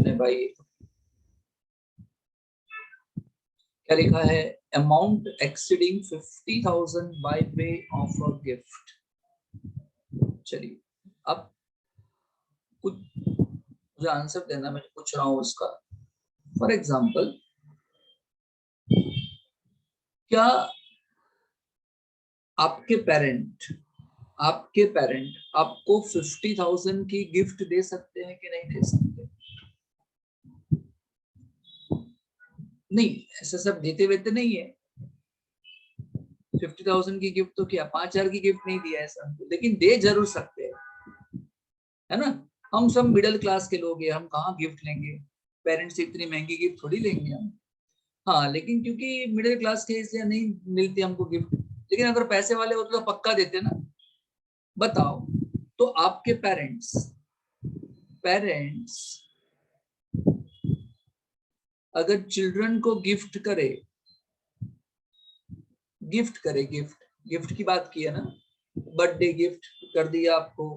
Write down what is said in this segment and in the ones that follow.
Question है भाई। क्या लिखा है? Amount exceeding 50,000 by way of a gift. चलिए अब कुछ मुझे आंसर देना, मैं पूछ रहा हूं उसका। फॉर एग्जाम्पल, क्या आपके पेरेंट आपको 50,000 की गिफ्ट दे सकते हैं कि नहीं दे सकते? नहीं, ऐसा सब देते वेते नहीं है। 50,000 की गिफ्ट तो क्या 5,000 की गिफ्ट नहीं दिया है सबको, लेकिन दे जरूर सकते हैं, है ना। हम सब मिडिल क्लास के लोग हैं, हम कहाँ गिफ्ट लेंगे? पेरेंट्स से इतनी महंगी गिफ्ट थोड़ी लेंगे हम। हाँ, लेकिन क्योंकि मिडिल क्लास के इसलिए नहीं मिलती हमको गिफ्ट। लेकिन अगर पैसे वाले होते तो पक्का देते ना। बताओ, तो आपके पेरेंट्स पेरेंट्स अगर चिल्ड्रन को गिफ्ट करे, गिफ्ट की बात की है ना, बर्थडे गिफ्ट कर दिया आपको,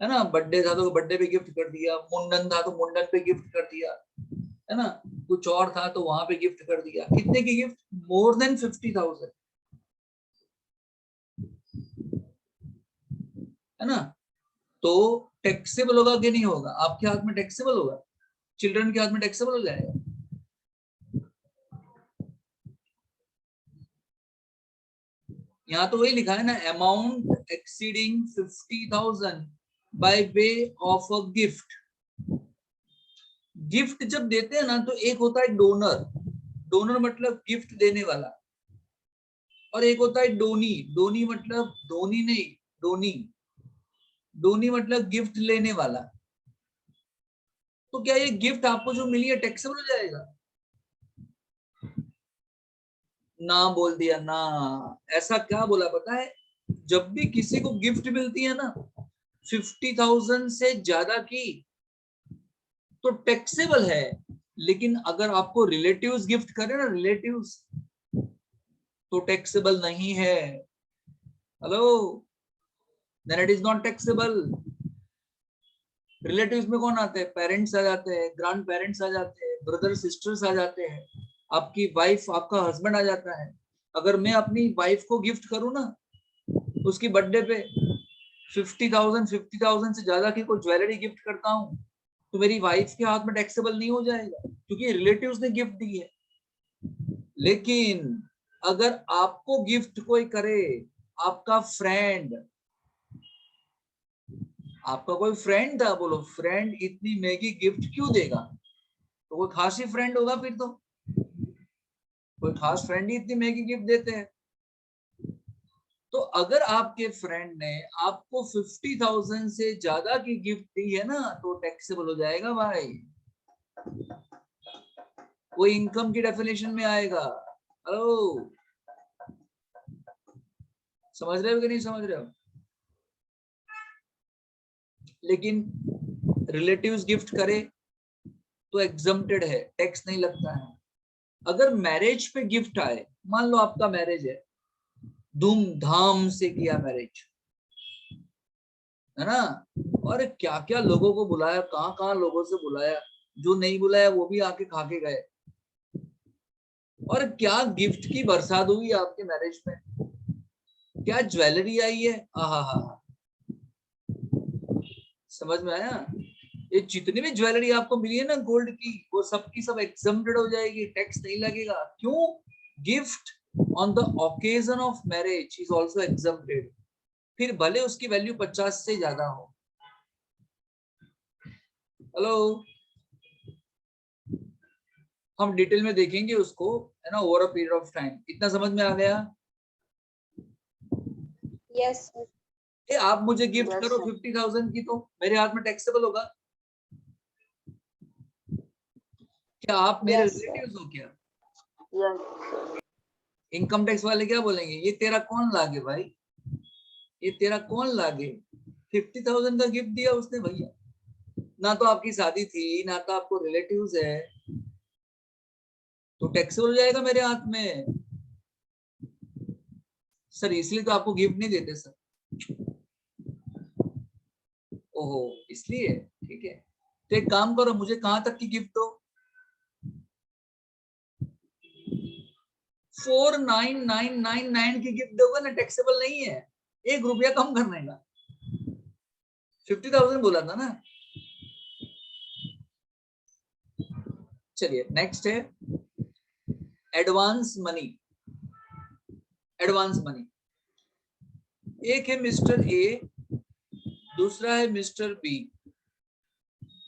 है ना। बर्थडे था तो बर्थडे पे गिफ्ट कर दिया, मुंडन था तो मुंडन पे गिफ्ट कर दिया, है ना। कुछ और था तो वहां पे गिफ्ट कर दिया। कितने की गिफ्ट? मोर देन 50,000, है ना। तो टैक्सेबल होगा कि नहीं होगा? आपके हाथ में टैक्सेबल होगा, चिल्ड्रन के हाथ में टैक्सेबल हो जाएगा। यहाँ तो वही लिखा है ना, amount exceeding 50,000 by way of a gift. Gift जब देते हैं ना तो एक होता है डोनर, डोनर मतलब गिफ्ट देने वाला, और एक होता है डोनी। डोनी मतलब धोनी नहीं, डोनी। डोनी मतलब गिफ्ट लेने वाला। तो क्या ये गिफ्ट आपको जो मिली है टैक्सेबल हो जाएगा? ना बोल दिया ना। ऐसा क्या बोला पता है? जब भी किसी को गिफ्ट मिलती है ना 50,000 से ज्यादा की, तो टैक्सेबल है। लेकिन अगर आपको रिलेटिव्स गिफ्ट करे ना, रिलेटिव्स, तो टैक्सेबल नहीं है। Hello, then it is not taxable. Relatives में कौन आते हैं? पेरेंट्स आ जाते हैं, ग्रैंड पेरेंट्स आ जाते हैं, ब्रदर सिस्टर्स आ जाते हैं, आपकी वाइफ, आपका हस्बैंड आ जाता है। अगर मैं अपनी वाइफ को गिफ्ट करूं ना, उसकी बर्थडे पे 50,000 से ज्यादा की कोई ज्वेलरी गिफ्ट करता हूँ, तो मेरी वाइफ के हाथ में टैक्सेबल नहीं हो जाएगा, क्योंकि रिलेटिव्स ने गिफ्ट दी है। लेकिन अगर आपको गिफ्ट कोई करे, आपका फ्रेंड, आपका कोई फ्रेंड था, बोलो फ्रेंड इतनी महंगी गिफ्ट क्यों देगा? तो कोई खास ही फ्रेंड होगा फिर तो। कोई खास फ्रेंड ही इतनी महंगी गिफ्ट देते हैं। तो अगर आपके फ्रेंड ने आपको 50,000 से ज्यादा की गिफ्ट दी है ना, तो टैक्सेबल हो जाएगा भाई। वो इनकम की डेफिनेशन में आएगा। हेलो, समझ रहे हो कि नहीं समझ रहे हो? लेकिन रिलेटिव्स गिफ्ट करे तो एग्जम्प्टेड है, टैक्स नहीं लगता है। अगर मैरिज पे गिफ्ट आए, मान लो आपका मैरिज है, धूमधाम से किया मैरिज, है ना, और क्या क्या लोगों को बुलाया, कहाँ कहाँ लोगों से बुलाया, जो नहीं बुलाया वो भी आके खा के गए, और क्या गिफ्ट की बरसात हुई आपके मैरिज में, क्या ज्वेलरी आई है, आहा हा। समझ में आया? ये जितनी भी ज्वेलरी आपको मिली है ना गोल्ड की, वो सब की सब एग्जम्प्टेड हो जाएगी, टैक्स नहीं लगेगा। क्यों? Gift on the occasion of marriage is also exempted, फिर भले उसकी वैल्यू 50 से ज्यादा हो। हेलो, हम डिटेल में देखेंगे उसको, है ना, over a period of time. इतना समझ में आ गया? Yes sir. ए, आप मुझे गिफ्ट यस करो सर। 50,000 की, तो मेरे हाथ में टैक्सेबल होगा? क्या आप मेरे यस सर। रिलेटिव्स हो क्या? यस। इनकम टैक्स वाले क्या बोलेंगे? ये तेरा कौन लागे भाई, ये तेरा कौन लागे? 50,000 का गिफ्ट दिया उसने भैया, ना तो आपकी शादी थी, ना तो आपको रिलेटिव्स है, तो टैक्स हो जाएगा मेरे हाथ में। सर इसलिए तो आपको गिफ्ट नहीं देते सर। ओहो, इसलिए? ठीक है, तो एक काम करो, मुझे कहां तक की गिफ्ट दो? 49,999 की गिफ्ट दोगे ना, टैक्सेबल नहीं है, 1 रुपया कम करने का। 50,000 बोला था ना। चलिए नेक्स्ट है एडवांस मनी। एडवांस मनी, एक है मिस्टर ए, दूसरा है मिस्टर बी।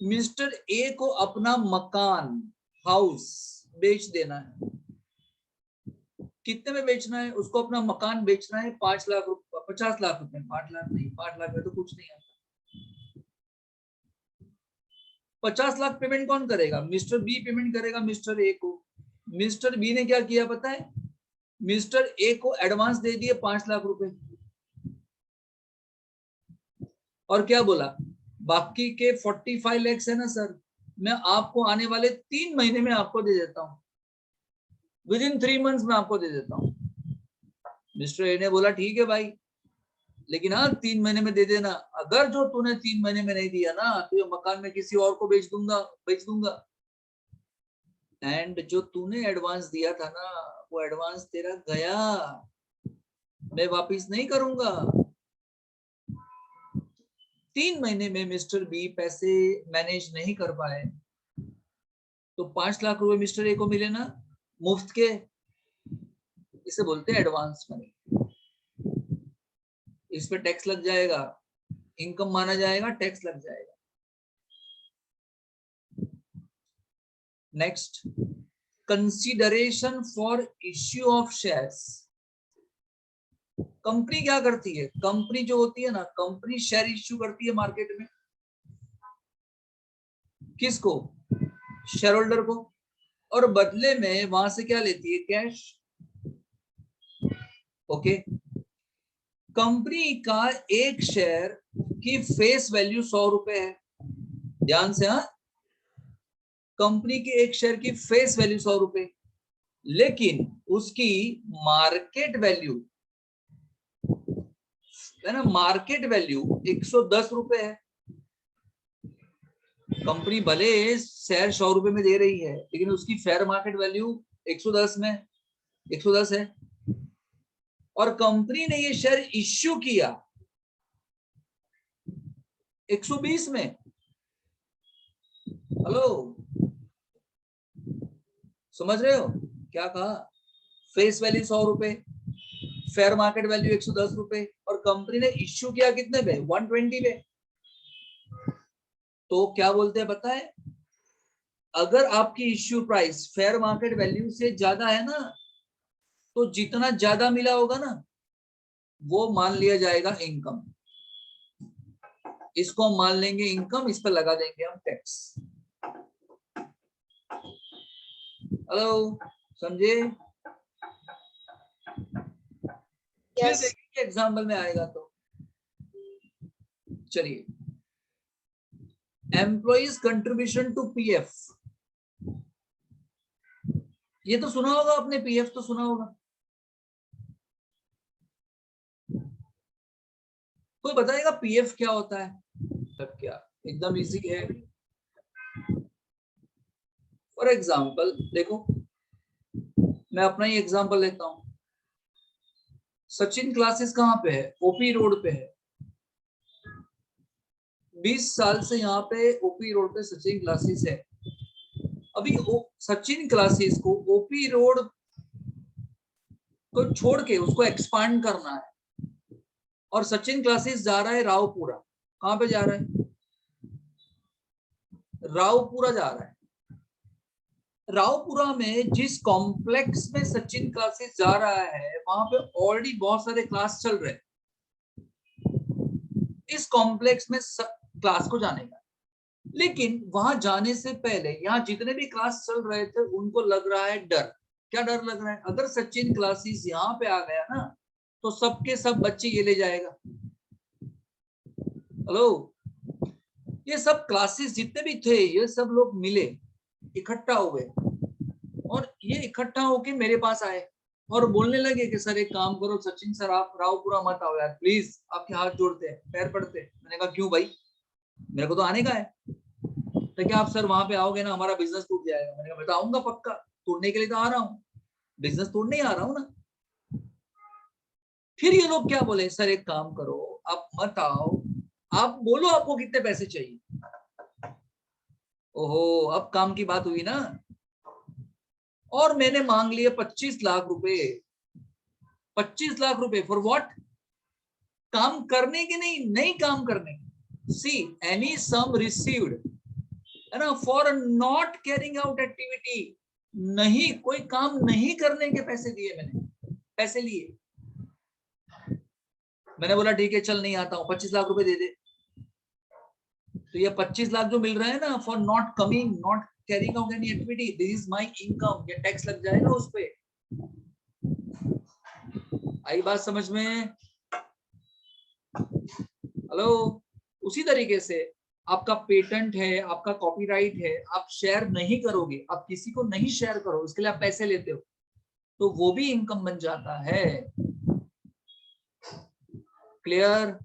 मिस्टर ए को अपना मकान, हाउस बेच देना है। कितने में बेचना है उसको? अपना मकान बेचना है 5 लाख रुपए, 50 लाख रुपए। 5 लाख नहीं, 5 लाख में तो कुछ नहीं आता। 50 लाख पेमेंट कौन करेगा? मिस्टर बी पेमेंट करेगा मिस्टर ए को। मिस्टर बी ने क्या किया पता है? मिस्टर ए को एडवांस दे दिए 5 लाख रुपए, और क्या बोला, बाकी के 45 लाख है ना सर, मैं आपको आने वाले 3 महीने में आपको दे देता हूं, विद इन 3 मंथ्स में आपको दे देता हूं। मिस्टर ए ने बोला ठीक है भाई, लेकिन हाँ 3 महीने में दे देना। अगर जो तूने 3 महीने में नहीं दिया ना, तो ये मकान में किसी और को बेच दूंगा। एंड जो तूने एडवांस दिया था ना, वो एडवांस तेरा गया, मैं वापिस नहीं करूंगा। 3 महीने में मिस्टर बी पैसे मैनेज नहीं कर पाए, तो 5 लाख रुपए मिस्टर ए को मिले ना मुफ्त के। इसे बोलते हैं एडवांस मनी। इस पे टैक्स लग जाएगा, इनकम माना जाएगा, टैक्स लग जाएगा। Next, consideration for issue of shares. Company क्या करती है? कंपनी जो होती है ना, कंपनी शेयर इश्यू करती है मार्केट में। किसको? शेयर होल्डर को। और बदले में वहां से क्या लेती है? कैश। ओके, कंपनी का एक शेयर की फेस वैल्यू 100 रुपए है। ध्यान से, हाँ, कंपनी की एक शेयर की फेस वैल्यू 100 रुपए, लेकिन उसकी मार्केट वैल्यू है ना, मार्केट वैल्यू 110 रुपए है। कंपनी भले शेयर 100 रुपए में दे रही है, लेकिन उसकी फेयर मार्केट वैल्यू 110 है। और कंपनी ने ये शेयर इश्यू किया 120 में। हेलो, समझ रहे हो क्या कहा? फेस वैल्यू 100 रुपए, फेयर मार्केट वैल्यू 110 रुपए, और कंपनी ने इश्यू किया कितने पे? 120 पे। तो क्या बोलते हैं पता है? अगर आपकी issue price fair market value से ज्यादा है ना, तो जितना ज्यादा मिला होगा ना, वो मान लिया जाएगा इनकम। इसको हम मान लेंगे इनकम, इस पर लगा देंगे हम टैक्स। हेलो, समझे? फिर Yes. देखेंगे एग्जाम्पल में आएगा तो। चलिए, एम्प्लॉइज कंट्रीब्यूशन टू पीएफ। ये तो सुना होगा आपने, पीएफ तो सुना होगा। कोई बताएगा पीएफ क्या होता है? तब क्या, एकदम इजी है। फॉर एग्जाम्पल देखो, मैं अपना ही एग्जाम्पल लेता हूं। सचिन क्लासेस कहाँ पे है? ओपी रोड पे है। 20 साल से यहाँ पे ओपी रोड पे सचिन क्लासेस है। अभी सचिन क्लासेस को ओपी रोड को छोड़ के उसको एक्सपांड करना है, और सचिन क्लासेस जा रहा है रावपुरा। कहाँ पे जा रहा है? रावपुरा जा रहा है। रावपुरा में जिस कॉम्प्लेक्स में सचिन क्लासेस जा रहा है, वहां पे ऑलरेडी बहुत सारे क्लास चल रहे हैं। इस कॉम्प्लेक्स में क्लास को जाने का, लेकिन वहां जाने से पहले यहाँ जितने भी क्लास चल रहे थे उनको लग रहा है डर। क्या डर लग रहा है? अगर सचिन क्लासेस यहाँ पे आ गया ना, तो सबके सब बच्चे ये ले जाएगा। हेलो, ये सब क्लासेस जितने भी थे, ये सब लोग मिले, इकट्ठा हुए, और ये इकट्ठा होके मेरे पास आए और बोलने लगे कि सर एक काम करो सचिन सर, आप रावपुरा मत आओ यार प्लीज, आपके हाथ जोड़ते हैं, पैर पड़ते हैं। मैंने कहा क्यों भाई, मेरे को तो आने का है। तो क्या आप सर वहां पे आओगे ना हमारा बिजनेस टूट जाएगा? मैंने कहा मैं तो आऊंगा पक्का, तोड़ने के लिए तो आ रहा हूँ, बिजनेस तोड़ने ही आ रहा हूँ ना। फिर ये लोग क्या बोले, सर एक काम करो, आप मत आओ, आप बोलो आपको कितने पैसे चाहिए। ओहो, अब काम की बात हुई ना, और मैंने मांग लिए 25 लाख रुपए। 25 लाख रुपए फॉर व्हाट? काम करने के नहीं, नहीं काम करने के। सी एनी सम रिसीव्ड है ना for not carrying out activity, नहीं कोई काम नहीं करने के पैसे दिए मैंने, पैसे लिए। मैंने बोला ठीक है चल नहीं आता हूं, 25 लाख रुपए दे दे। तो ये 25 लाख जो मिल रहा है ना for not coming, not carrying out any activity, this is my income, ये टैक्स लग जाएगा उस पे। आई बात समझ में? हेलो। उसी तरीके से आपका पेटेंट है, आपका कॉपीराइट है, आप शेयर नहीं करोगे, आप किसी को नहीं शेयर करो, उसके लिए आप पैसे लेते हो, तो वो भी इनकम बन जाता है। क्लियर?